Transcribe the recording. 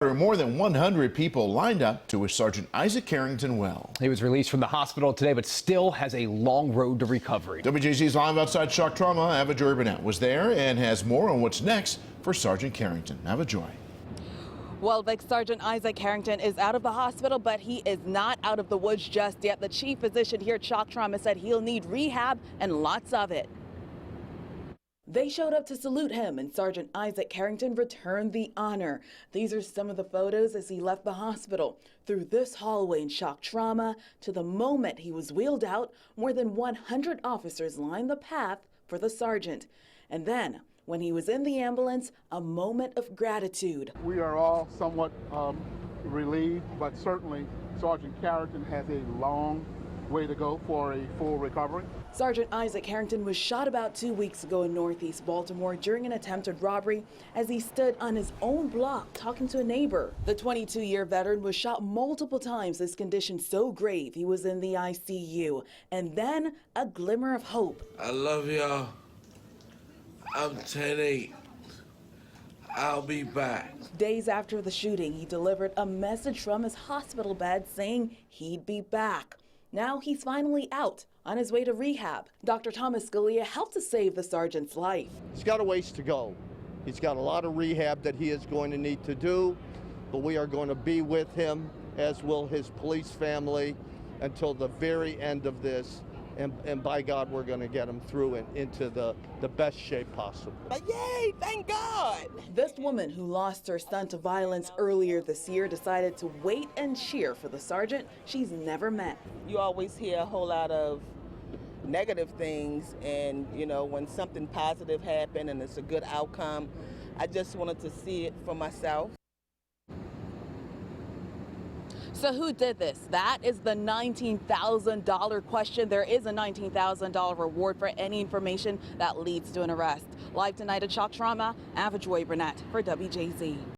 There are more than 100 people lined up to wish Sergeant Isaac Carrington well. He was released from the hospital today, but still has a long road to recovery. WJZ's live outside shock trauma. Ava Joy Burnett was there and has more on what's next for Sergeant Carrington. Ava Joy. Well, Vic, Sergeant Isaac Carrington is out of the hospital, but he is not out of the woods just yet. The chief physician here at Shock Trauma said he'll need rehab and lots of it. They showed up to salute him, and Sergeant Isaac Carrington returned the honor. These are some of the photos as he left the hospital. Through this hallway in Shock Trauma to the moment he was wheeled out, more than 100 officers lined the path for the sergeant. And then, when he was in the ambulance, a moment of gratitude. We are all somewhat relieved, but certainly Sergeant Carrington has a long way to go for a full recovery. Sergeant Isaac Carrington was shot about 2 weeks ago in northeast Baltimore during an attempted robbery as he stood on his own block talking to a neighbor. The 22-year veteran was shot multiple times, his condition so grave he was in the ICU. And then a glimmer of hope. I love y'all. I'm 10-8. I'll be back. Days after the shooting, he delivered a message from his hospital bed saying he'd be back. Now he's finally out on his way to rehab. Dr. Thomas Scalia helped to save the sergeant's life. He's got a ways to go. He's got a lot of rehab that he is going to need to do, but we are going to be with him, as will his police family, until the very end of this. And by God, we're going to get him through and into the best shape possible. Yay, thank God. This woman who lost her son to violence earlier this year decided to wait and cheer for the sergeant she's never met. You always hear a whole lot of negative things, and you know, when something positive happened and it's a good outcome, I just wanted to see it for myself. So who did this? That is the $19,000 question. There is a $19,000 reward for any information that leads to an arrest. Live tonight at Shock Trauma, Ava Joy Burnett for WJZ.